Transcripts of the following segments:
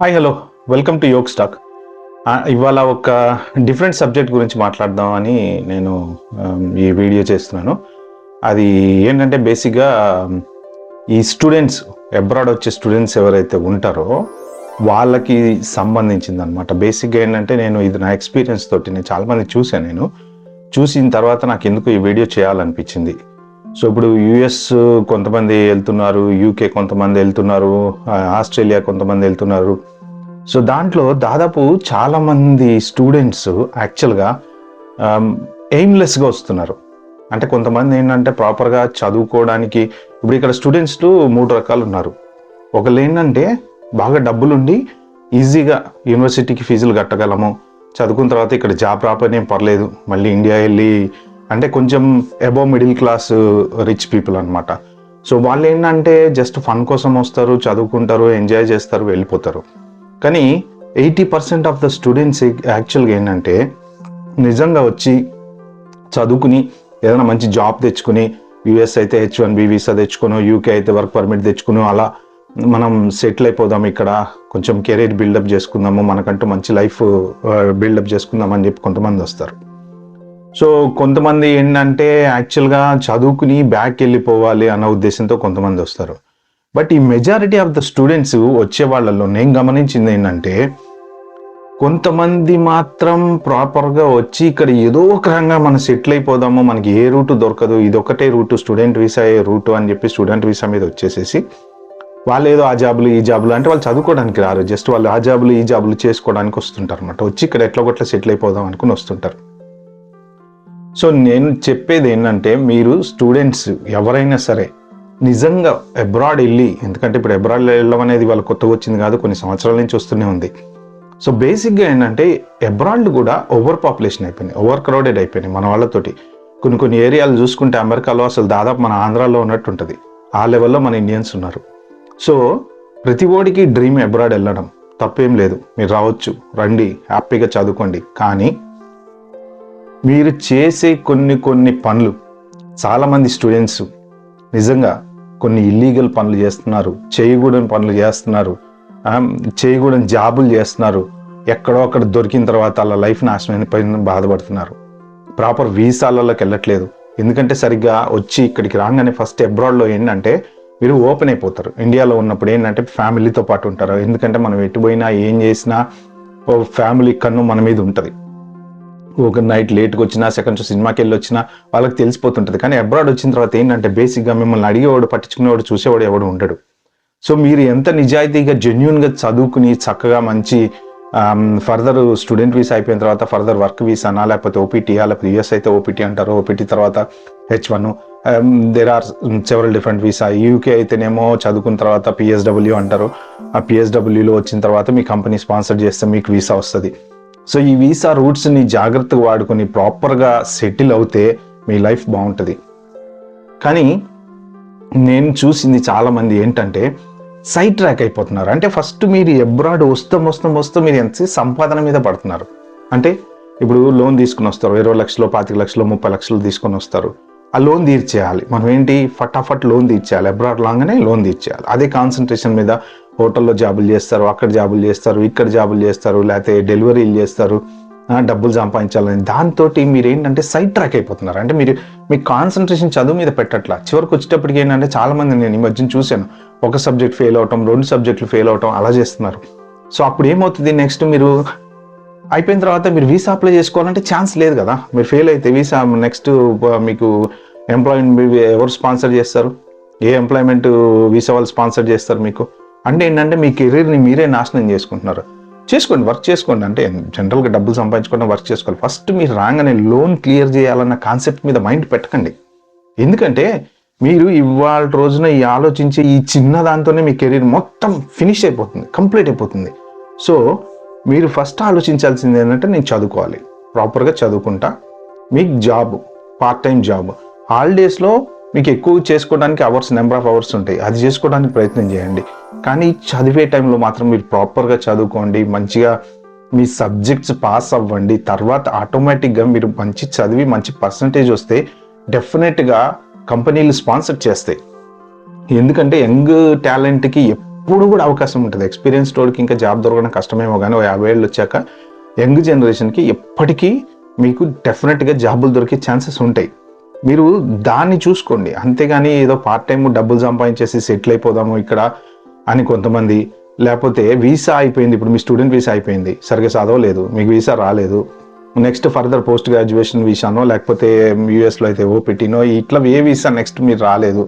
Hi hello, welcome to Yog Stock. ఇవాళ ఒక different subject గురించి మాట్లాడదాం అని నేను ఈ వీడియో చేస్తున్నాను. అది ఏంటంటే బేసిక్గా ఈ స్టూడెంట్స్, అబ్రాడ్ వచ్చే స్టూడెంట్స్ ఎవరైతే ఉంటారో వాళ్ళకి సంబంధించింది అనమాట. బేసిక్గా ఏంటంటే ఇది నా ఎక్స్పీరియన్స్ తోటి నేను చాలామంది చూశాను. చూసిన తర్వాత నాకు ఎందుకు ఈ వీడియో చేయాలనిపించింది. సో ఇప్పుడు యుఎస్ కొంతమంది వెళ్తున్నారు, యూకే కొంతమంది వెళ్తున్నారు, ఆస్ట్రేలియా కొంతమంది వెళ్తున్నారు. సో దాంట్లో దాదాపు చాలామంది స్టూడెంట్స్ యాక్చువల్గా ఎయిమ్లెస్గా వస్తున్నారు. అంటే కొంతమంది ఏంటంటే ప్రాపర్గా చదువుకోవడానికి, ఇప్పుడు ఇక్కడ స్టూడెంట్స్ 3 రకాలు ఉన్నారు. ఒకళ్ళు ఏంటంటే బాగా డబ్బులుండి ఈజీగా యూనివర్సిటీకి ఫీజులు కట్టగలము, చదువుకున్న తర్వాత ఇక్కడ జాబ్ రాపనే పర్లేదు, మళ్ళీ ఇండియా వెళ్ళి, అంటే కొంచెం above middle class rich people అనమాట. సో వాళ్ళు ఏంటంటే జస్ట్ ఫన్ కోసం వస్తారు, చదువుకుంటారు, ఎంజాయ్ చేస్తారు, వెళ్ళిపోతారు. కానీ 80% ఆఫ్ ద స్టూడెంట్స్ యాక్చువల్గా ఏంటంటే నిజంగా వచ్చి చదువుకుని ఏదైనా మంచి జాబ్ తెచ్చుకుని, యూఎస్ అయితే H1B వీసా తెచ్చుకుని, యూకే అయితే వర్క్ పర్మిట్ తెచ్చుకుని, అలా మనం సెటిల్ అయిపోదాం, ఇక్కడ కొంచెం కెరీర్ బిల్డప్ చేసుకుందాము, మనకంటూ మంచి లైఫ్ బిల్డప్ చేసుకుందాం అని చెప్పి కొంతమంది వస్తారు. సో కొంతమంది ఏంటంటే యాక్చువల్గా చదువుకుని బ్యాక్ వెళ్ళిపోవాలి అన్న ఉద్దేశంతో కొంతమంది వస్తారు. బట్ ఈ మెజారిటీ ఆఫ్ ద స్టూడెంట్స్ వచ్చే వాళ్ళల్లో నేను గమనించింది ఏంటంటే, కొంతమంది మాత్రం ప్రాపర్గా వచ్చి ఇక్కడ ఏదో ఒక రకంగా మనం సెటిల్ అయిపోదాము, మనకి ఏ రూటు దొరకదు, ఇదొకటే రూటు, స్టూడెంట్ వీసా రూటు అని చెప్పి స్టూడెంట్ వీసా మీద వచ్చేసేసి వాళ్ళు ఏదో ఆ జాబులు ఈ జాబులు, అంటే వాళ్ళు చదువుకోవడానికి రారు, జస్ట్ వాళ్ళు ఆ జాబులు ఈ జాబులు చేసుకోవడానికి వస్తుంటారు అనమాట. వచ్చి ఇక్కడ ఎట్లా కొట్లా సెటిల్ అయిపోదాం అనుకుని వస్తుంటారు. సో నేను చెప్పేది ఏంటంటే, మీరు స్టూడెంట్స్ ఎవరైనా సరే నిజంగా అబ్రాడ్ వెళ్ళి, ఎందుకంటే ఇప్పుడు అబ్రాడ్ వెళ్ళడం అనేది వాళ్ళు కొత్తగా వచ్చింది కాదు, కొన్ని సంవత్సరాల నుంచి వస్తూనే ఉంది. సో బేసిక్గా ఏంటంటే అబ్రాడ్ కూడా ఓవర్ పాపులేషన్ అయిపోయినాయి, ఓవర్ క్రౌడెడ్ అయిపోయినాయి మన వాళ్ళతోటి. కొన్ని ఏరియాలు చూసుకుంటే అమెరికాలో అసలు దాదాపు మన ఆంధ్రాలో ఉన్నట్టు ఉంటుంది, ఆ లెవెల్లో మన ఇండియన్స్ ఉన్నారు. సో ప్రతి ఓడికి డ్రీమ్ అబ్రాడ్ వెళ్ళడం, తప్పేం లేదు, మీరు రావచ్చు, రండి, హ్యాపీగా చదువుకోండి. కానీ మీరు చేసే కొన్ని పనులు, చాలామంది స్టూడెంట్స్ నిజంగా కొన్ని ఇల్లీగల్ పనులు చేస్తున్నారు, చేయకూడని పనులు చేస్తున్నారు, చేయకూడని జాబులు చేస్తున్నారు. ఎక్కడో అక్కడ దొరికిన తర్వాత అలా లైఫ్ నాశనం అయిపోయిందని బాధపడుతున్నారు. ప్రాపర్ వీసాలలోకి వెళ్ళట్లేదు, ఎందుకంటే సరిగ్గా వచ్చి ఇక్కడికి రాగానే ఫస్ట్ అబ్రాడ్లో ఏంటంటే మీరు ఓపెన్ అయిపోతారు. ఇండియాలో ఉన్నప్పుడు ఏంటంటే ఫ్యామిలీతో పాటు ఉంటారు, ఎందుకంటే మనం ఎటు పోయినా ఏం చేసినా ఫ్యామిలీ కన్ను మన మీద ఉంటుంది. ఒక నైట్ లేట్గా వచ్చినా, సెకండ్ షో సినిమాకి వెళ్ళి వచ్చినా వాళ్ళకి తెలిసిపోతుంటుంది. కానీ అబ్రాడ్ వచ్చిన తర్వాత ఏంటంటే బేసిక్గా మిమ్మల్ని అడిగేవాడు, పట్టించుకునేవాడు, చూసేవాడు ఎవడు ఉండడు. సో మీరు ఎంత నిజాయితీగా జెన్యున్గా చదువుకుని చక్కగా మంచి ఫర్దర్ స్టూడెంట్ వీసా అయిపోయిన తర్వాత ఫర్దర్ వర్క్ వీసానా, లేకపోతే ఓపీటీయా, లేకపోతే యూఎస్ అయితే ఓపీటీ అంటారు, ఓపీటీ తర్వాత H1, there are several different visa. UK అయితేనేమో చదువుకున్న తర్వాత PSW అంటారు, ఆ PSWలో వచ్చిన తర్వాత మీ కంపెనీ స్పాన్సర్ చేస్తే మీకు వీసా వస్తుంది. సో ఈ వీసా రూట్స్ని జాగ్రత్తగా వాడుకొని ప్రాపర్గా సెటిల్ అవుతే మీ లైఫ్ బాగుంటుంది. కానీ నేను చూసింది చాలామంది ఏంటంటే సైడ్ ట్రాక్ అయిపోతున్నారు. అంటే ఫస్ట్ మీరు అబ్రాడ్ వస్తూ మీరు ఎంత సంపాదన మీద పడుతున్నారు. అంటే ఇప్పుడు లోన్ తీసుకుని వస్తారు, 20 లక్షలు, 25 లక్షలు, 30 లక్షలు తీసుకొని వస్తారు. ఆ లోన్ తీర్చేయాలి. మనం ఏంటి ఫటాఫట్ లోన్ తీర్చేయాలి, అబ్రాడ్ లాగానే లోన్ తీర్చేయాలి. అదే కాన్సన్ట్రేషన్ మీద హోటల్లో జాబులు చేస్తారు, అక్కడ జాబులు చేస్తారు, ఇక్కడ జాబులు చేస్తారు, లేకపోతే డెలివరీలు చేస్తారు, డబ్బులు సంపాదించాలని. దాంతో మీరు ఏంటంటే సైడ్ ట్రాక్ అయిపోతున్నారు. అంటే మీ కాన్సన్ట్రేషన్ చదువు మీద పెట్టట్లా. చివరికి వచ్చేటప్పటికి ఏంటంటే చాలామంది నేను ఈ మధ్యన చూశాను, ఒక సబ్జెక్ట్ ఫెయిల్ అవటం, 2 సబ్జెక్టులు ఫెయిల్ అవటం, అలా చేస్తున్నారు. సో అప్పుడు ఏమవుతుంది, నెక్స్ట్ మీరు అయిపోయిన తర్వాత మీరు వీసా అప్లై చేసుకోవాలంటే ఛాన్స్ లేదు కదా. మీరు ఫెయిల్ అయితే వీసా నెక్స్ట్ మీకు ఎంప్లాయ్మెంట్ ఎవరు స్పాన్సర్ చేస్తారు, ఏ ఎంప్లాయ్మెంట్ వీసా వాళ్ళు స్పాన్సర్ చేస్తారు మీకు? అంటే ఏంటంటే మీ కెరీర్ని మీరే నాశనం చేసుకుంటున్నారు. చేసుకోండి, వర్క్ చేసుకోండి, అంటే జనరల్గా డబ్బులు సంపాదించుకోవడం, వర్క్ చేసుకోవాలి. ఫస్ట్ మీరు రాగానే లోన్ క్లియర్ చేయాలన్న కాన్సెప్ట్ మీద మైండ్ పెట్టకండి. ఎందుకంటే మీరు ఇవాళ రోజున ఈ ఆలోచించే ఈ చిన్న దాంతోనే మీ కెరీర్ మొత్తం ఫినిష్ అయిపోతుంది, కంప్లీట్ అయిపోతుంది. సో మీరు ఫస్ట్ ఆలోచించాల్సింది ఏంటంటే, నేను చదువుకోవాలి, ప్రాపర్గా చదువుకుంటా, మీకు జాబ్, పార్ట్ టైం జాబ్, హాలిడేస్లో మీకు ఎక్కువ చేసుకోవడానికి నెంబర్ ఆఫ్ అవర్స్ ఉంటాయి, అది చేసుకోవడానికి ప్రయత్నం చేయండి. కానీ చదివే టైంలో మాత్రం మీరు ప్రాపర్గా చదువుకోండి, మంచిగా మీ సబ్జెక్ట్స్ పాస్ అవ్వండి. తర్వాత ఆటోమేటిక్గా మీరు మంచి చదివి మంచి పర్సంటేజ్ వస్తే డెఫినెట్గా కంపెనీలు స్పాన్సర్ చేస్తాయి. ఎందుకంటే యంగ్ టాలెంట్కి ఇప్పుడు కూడా అవకాశం ఉంటుంది. ఎక్స్పీరియన్స్ తోడికి ఇంకా జాబ్ దొరకడం కష్టమేమో కానీ 50 ఏళ్ళు వచ్చాక యంగ్ జనరేషన్కి ఎప్పటికీ మీకు డెఫినెట్గా జాబులు దొరికే ఛాన్సెస్ ఉంటాయి. మీరు దాన్ని చూసుకోండి, అంతేగాని ఏదో పార్ట్ టైం డబ్బులు సంపాదించేసి సెటిల్ అయిపోదాము ఇక్కడ అని కొంతమంది, లేకపోతే వీసా అయిపోయింది, ఇప్పుడు మీ స్టూడెంట్ వీసా అయిపోయింది, సరిగ్గా చదవలేదు, మీకు వీసా రాలేదు, నెక్స్ట్ ఫర్దర్ పోస్ట్ గ్రాడ్యుయేషన్ వీసానో లేకపోతే యూఎస్లో అయితే ఓపీటీనో ఇట్లా ఏ వీసా నెక్స్ట్ మీరు రాలేదు,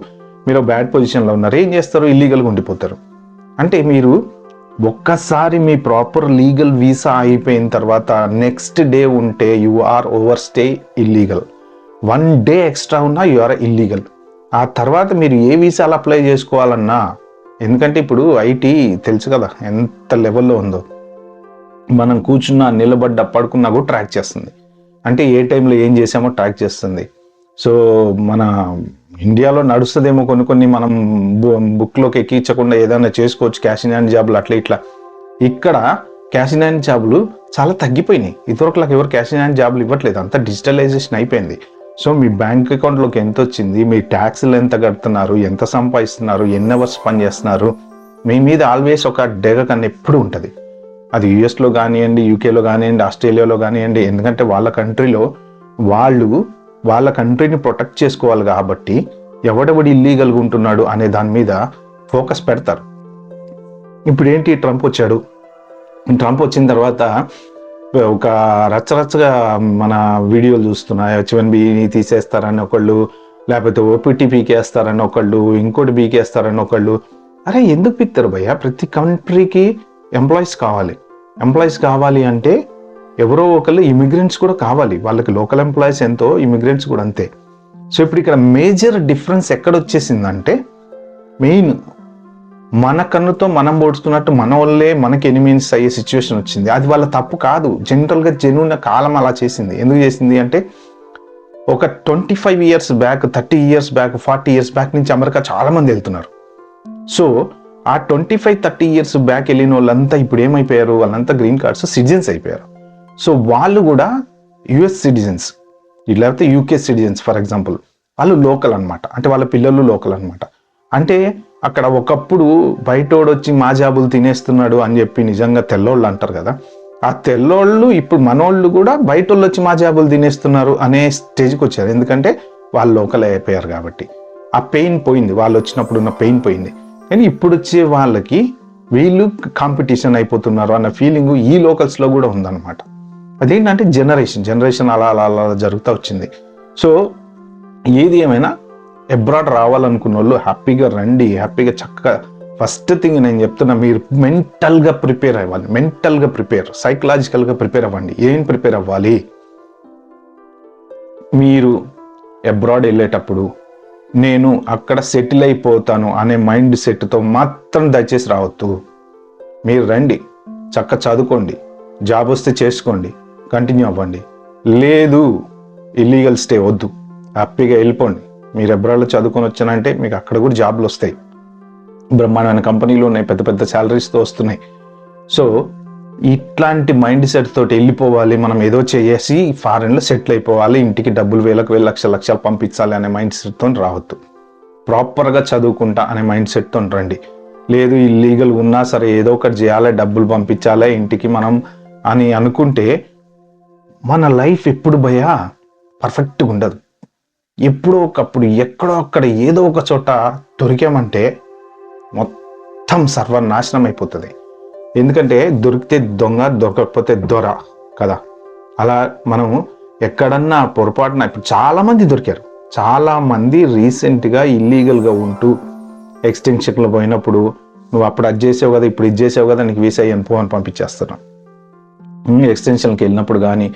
మీరు బ్యాడ్ పొజిషన్లో ఉన్నారు, ఏం చేస్తారు? ఇల్లీగల్గా ఉండిపోతారు. అంటే మీరు ఒక్కసారి మీ ప్రాపర్ లీగల్ వీసా అయిపోయిన తర్వాత నెక్స్ట్ డే ఉంటే you are over stay illegal. 1 day extra ఉన్నా యు ఆర్ ఇల్లీగల్. ఆ తర్వాత మీరు ఏ వీసాలు అప్లై చేసుకోవాలన్నా, ఎందుకంటే ఇప్పుడు ఐటీ తెలుసు కదా ఎంత లెవెల్లో ఉందో, మనం కూర్చున్నా నిలబడ్డ పడుకున్నా కూడా ట్రాక్ చేస్తుంది. అంటే ఏ టైంలో ఏం చేసామో ట్రాక్ చేస్తుంది. సో మన ఇండియాలో నడుస్తుందేమో కొన్ని మనం బుక్లోకి ఎక్కించకుండా ఏదైనా చేసుకోవచ్చు, క్యాష్ ఇన్ హ్యాండ్ జాబులు అట్లా ఇట్లా. ఇక్కడ క్యాష్ ఇన్ హ్యాండ్ జాబులు చాలా తగ్గిపోయినాయి. ఇదివరకులాగా ఎవరు క్యాష్ ఇన్ హ్యాండ్ జాబులు ఇవ్వట్లేదు, అంతా డిజిటలైజేషన్ అయిపోయింది. సో మీ బ్యాంక్ అకౌంట్లోకి ఎంత వచ్చింది, మీ ట్యాక్స్లు ఎంత కడుతున్నారు, ఎంత సంపాదిస్తున్నారు, ఎన్ని అవర్స్ పని చేస్తున్నారు, మీ మీద ఆల్వేస్ ఒక డేగ కన్నా ఎప్పుడు ఉంటుంది. అది యూఎస్లో కానివ్వండి, యూకేలో కానివ్వండి, ఆస్ట్రేలియాలో కానివ్వండి. ఎందుకంటే వాళ్ళ కంట్రీలో వాళ్ళ కంట్రీని ప్రొటెక్ట్ చేసుకోవాలి కాబట్టి ఎవడెవడు ఇల్లీగల్గా ఉంటున్నాడు అనే దాని మీద ఫోకస్ పెడతారు. ఇప్పుడు ఏంటి, ట్రంప్ వచ్చాడు. ట్రంప్ వచ్చిన తర్వాత ఒక రచ్చరచ్చగా మన వీడియోలు చూస్తున్నా, H1Bని తీసేస్తారని ఒకళ్ళు, లేకపోతే ఓపీటీ పీకేస్తారని ఒకళ్ళు, ఇంకోటి పీకేస్తారని ఒకళ్ళు. అరే ఎందుకు పీక్తారు భయ్యా? ప్రతి కంట్రీకి ఎంప్లాయీస్ కావాలి అంటే ఎవరో ఒకళ్ళు ఇమిగ్రెంట్స్ కూడా కావాలి. వాళ్ళకి లోకల్ ఎంప్లాయీస్ ఎంతో, ఇమిగ్రెంట్స్ కూడా అంతే. సో ఇప్పుడు ఇక్కడ మేజర్ డిఫరెన్స్ ఎక్కడ వచ్చేసిందంటే, మెయిన్ మన కన్నుతో మనం పొడుస్తున్నట్టు మన వల్లే మనకి ఎనిమీస్ అయ్యే సిచ్యువేషన్ వచ్చింది. అది వాళ్ళ తప్పు కాదు, జనరల్గా జెన్యూన్ కాలం అలా చేసింది. ఎందుకు చేసింది అంటే, ఒక 25 years back, 30 years back, 40 years back నుంచి అమెరికా చాలా మంది వెళ్తున్నారు. సో ఆ 25-30 years బ్యాక్ వెళ్ళిన వాళ్ళంతా ఇప్పుడు ఏమైపోయారు, వాళ్ళంతా గ్రీన్ కార్డ్స్ సిటిజన్స్ అయిపోయారు. సో వాళ్ళు కూడా యుఎస్ సిటిజన్స్, లేకపోతే యూకే సిటిజన్స్ ఫర్ ఎగ్జాంపుల్, వాళ్ళు లోకల్ అనమాట. అంటే వాళ్ళ పిల్లలు లోకల్ అనమాట. అంటే అక్కడ ఒకప్పుడు బయటోడు వచ్చి మా జాబులు తినేస్తున్నాడు అని చెప్పి నిజంగా తెల్లోళ్ళు అంటారు కదా, ఆ తెల్లోళ్ళు ఇప్పుడు మనోళ్ళు కూడా బయటోళ్ళు వచ్చి మా జాబులు తినేస్తున్నారు అనే స్టేజ్కి వచ్చారు. ఎందుకంటే వాళ్ళు లోకల్ అయిపోయారు కాబట్టి. ఆ పెయిన్ పోయింది, వాళ్ళు వచ్చినప్పుడు ఉన్న పెయిన్ పోయింది. కానీ ఇప్పుడు వచ్చే వాళ్ళకి వీళ్ళు కాంపిటీషన్ అయిపోతున్నారు అన్న ఫీలింగ్ ఈ లోకల్స్లో కూడా ఉందన్నమాట. అదేంటంటే జనరేషన్ అలా అలా అలా జరుగుతూ వచ్చింది. సో ఏది ఏమైనా అబ్రాడ్ రావాలనుకున్న వాళ్ళు హ్యాపీగా రండి, హ్యాపీగా చక్కగా. ఫస్ట్ థింగ్ నేను చెప్తున్నా, మీరు మెంటల్గా ప్రిపేర్ అవ్వాలి, సైకలాజికల్గా ప్రిపేర్ అవ్వండి. ఏం ప్రిపేర్ అవ్వాలి? మీరు అబ్రాడ్ వెళ్ళేటప్పుడు నేను అక్కడ సెటిల్ అయిపోతాను అనే మైండ్ సెట్తో మాత్రం దయచేసి రావద్దు. మీరు రండి, చక్క చదువుకోండి, జాబ్ వస్తే చేసుకోండి, కంటిన్యూ అవ్వండి. లేదు ఇల్లీగల్ స్టే వద్దు, హ్యాపీగా వెళ్ళిపోండి. మీరు అబ్రాడ్లో చదువుకొని వచ్చానంటే మీకు అక్కడ కూడా జాబ్లు వస్తాయి, బ్రహ్మాండమైన కంపెనీలు ఉన్నాయి, పెద్ద పెద్ద శాలరీస్తో వస్తున్నాయి. సో ఇట్లాంటి మైండ్ సెట్ తోటి వెళ్ళిపోవాలి, మనం ఏదో చేసి ఫారెన్లో సెటిల్ అయిపోవాలి, ఇంటికి డబ్బులు వేలకు లక్షలు పంపించాలి అనే మైండ్ సెట్తో రావద్దు. ప్రాపర్గా చదువుకుంటా అనే మైండ్ సెట్తో రండి. లేదు ఇల్లీగల్ ఉన్నా సరే ఏదో ఒకటి చేయాలి, డబ్బులు పంపించాలి ఇంటికి మనం అని అనుకుంటే మన లైఫ్ ఎప్పుడు భయ్యా పర్ఫెక్ట్గా ఉండదు. ఎప్పుడో ఒకప్పుడు ఎక్కడో అక్కడ ఏదో ఒక చోట దొరికామంటే మొత్తం సర్వనాశనం అయిపోతుంది. ఎందుకంటే దొరికితే దొంగ, దొరకకపోతే దొర కదా. అలా మనం ఎక్కడన్నా పొరపాటున ఇప్పుడు చాలామంది దొరికారు. చాలామంది రీసెంట్గా ఇల్లీగల్గా ఉంటూ ఎక్స్టెన్షన్లో పోయినప్పుడు నువ్వు అప్పుడు అది చేసావు కదా, ఇప్పుడు ఇది చేసావు కదా, నీకు వీసా అని అని పంపించేస్తున్నావు. ఎక్స్టెన్షన్కి వెళ్ళినప్పుడు కానీ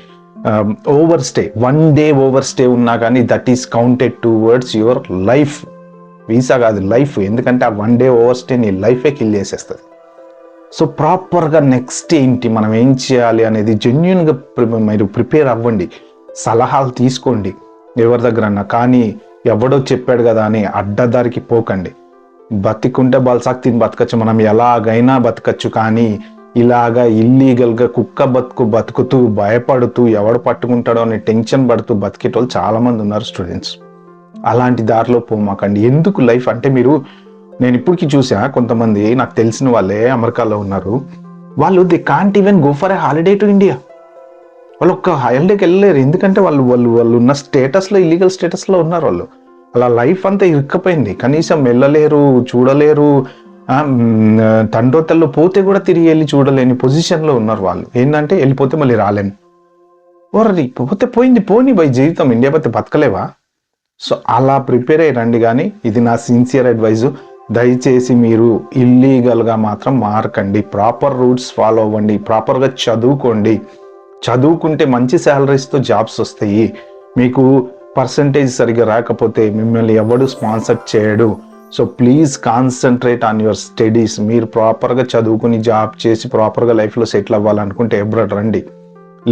over stay, 1 day over stay ఉన్నా కానీ that is counted towards your life. Visa కాదు, లైఫ్. ఎందుకంటే ఆ 1 day ఓవర్ స్టే నీ లైఫే కిల్ చేసేస్తుంది. సో ప్రాపర్గా నెక్స్ట్ ఏంటి, మనం ఏం చేయాలి అనేది జెన్యున్గా మీరు ప్రిపేర్ అవ్వండి, సలహాలు తీసుకోండి ఎవరి దగ్గరన్నా. కానీ ఎవడో చెప్పాడు కదా అని అడ్డదారికి పోకండి. బతికుంటే బల్సాక్ తిని బతకచ్చు, మనం ఎలాగైనా బతకచ్చు. కానీ ఇలాగా ఇల్లీగల్గా కుక్క బతుకుతూ భయపడుతూ ఎవడు పట్టుకుంటాడో అని టెన్షన్ పడుతూ బతికేటోళ్ళు చాలామంది ఉన్నారు స్టూడెంట్స్. అలాంటి దారిలో పోమాకండి. ఎందుకు లైఫ్ అంటే మీరు నేను ఇప్పటికీ చూసా కొంతమంది నాకు తెలిసిన వాళ్ళే అమెరికాలో ఉన్నారు, వాళ్ళు they can't even go for a holiday to India. వాళ్ళు ఒక్క హాలిడేకి వెళ్ళలేరు, ఎందుకంటే వాళ్ళు వాళ్ళు వాళ్ళు ఉన్న స్టేటస్లో, ఇల్లీగల్ స్టేటస్లో ఉన్నారు వాళ్ళు. అలా లైఫ్ అంతా ఇరుక్కపోయింది, కనీసం వెళ్ళలేరు, చూడలేరు. తండ్రోతల్లో పోతే కూడా తిరిగి వెళ్ళి చూడలేని పొజిషన్లో ఉన్నారు వాళ్ళు. ఏంటంటే వెళ్ళిపోతే మళ్ళీ రాలేము. ఓరది పోతే పోయింది, పోని బై జీవితం, ఇండియా పోతే బతకలేవా? సో అలా ప్రిపేర్ అయ్యి రండి. కానీ ఇది నా సిన్సియర్ అడ్వైజు, దయచేసి మీరు ఇల్లీగల్గా మాత్రం మారకండి. ప్రాపర్ రూట్స్ ఫాలో అవ్వండి, ప్రాపర్గా చదువుకోండి. చదువుకుంటే మంచి శాలరీస్తో జాబ్స్ వస్తాయి. మీకు పర్సంటేజ్ సరిగ్గా రాకపోతే మిమ్మల్ని ఎవడు స్పాన్సర్ చేయడు. So please concentrate on your studies. మీరు ప్రాపర్గా చదువుకుని జాబ్ చేసి ప్రాపర్గా లైఫ్లో సెటిల్ అవ్వాలనుకుంటే ఎబ్రాడ్ రండి.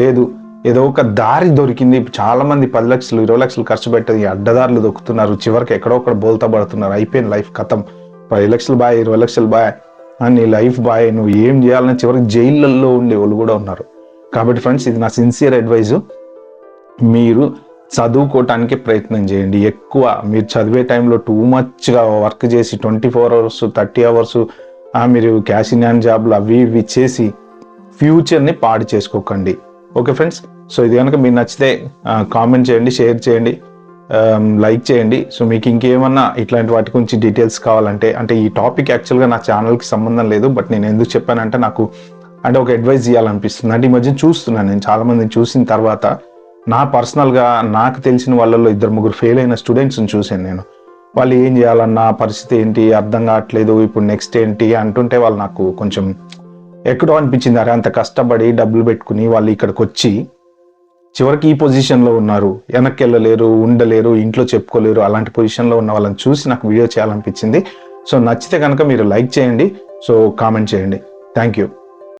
లేదు ఏదో ఒక దారి దొరికింది, చాలామంది 10 లక్షలు 20 లక్షలు ఖర్చు పెట్టేది అడ్డదారులు దొక్కుతున్నారు, చివరికి ఎక్కడో ఒకటి బోల్తా పడుతున్నారు, అయిపోయింది లైఫ్ కథం. 10 లక్షలు బాయ్, 20 లక్షలు బాయ్, నీ లైఫ్ బాయ్, నువ్వు ఏం చేయాలని చివరికి జైళ్ళల్లో ఉండే వాళ్ళు కూడా ఉన్నారు. కాబట్టి ఫ్రెండ్స్, ఇది నా సిన్సియర్ అడ్వైజు, మీరు చదువుకోవటానికి ప్రయత్నం చేయండి. ఎక్కువ మీరు చదివే టైంలో టూ మచ్గా వర్క్ చేసి 24 అవర్స్ 30 అవర్స్ మీరు క్యాష్ ఇన్ హ్యాండ్ జాబ్లు అవి ఇవి చేసి ఫ్యూచర్ని పాడు చేసుకోకండి. ఓకే ఫ్రెండ్స్, సో ఇది కనుక మీకు నచ్చితే కామెంట్ చేయండి, షేర్ చేయండి, లైక్ చేయండి. సో మీకు ఇంకేమన్నా ఇట్లాంటి వాటి గురించి డీటెయిల్స్ కావాలంటే, అంటే ఈ టాపిక్ యాక్చువల్గా నా ఛానల్కి సంబంధం లేదు, బట్ నేను ఎందుకు చెప్పానంటే నాకు అంటే ఒక అడ్వైస్ ఇవ్వాలనిపిస్తుంది. అంటే ఈ మధ్య చూస్తున్నాను నేను చాలామందిని, చూసిన తర్వాత నా పర్సనల్గా నాకు తెలిసిన వాళ్ళలో 2-3 ఫెయిల్ అయిన స్టూడెంట్స్ని చూశాను నేను. వాళ్ళు ఏం చేయాలన్న పరిస్థితి ఏంటి అర్థం కావట్లేదు, ఇప్పుడు నెక్స్ట్ ఏంటి అంటుంటే వాళ్ళు నాకు కొంచెం ఎక్కడో అనిపించింది. అరే అంత కష్టపడి డబ్బులు పెట్టుకుని వాళ్ళు ఇక్కడికి వచ్చి చివరికి ఈ పొజిషన్లో ఉన్నారు, వెనక్కి వెళ్ళలేరు, ఉండలేరు, ఇంట్లో చెప్పుకోలేరు, అలాంటి పొజిషన్లో ఉన్న వాళ్ళని చూసి నాకు వీడియో చేయాలనిపించింది. సో నచ్చితే కనుక మీరు లైక్ చేయండి, సో కామెంట్ చేయండి. Thank you.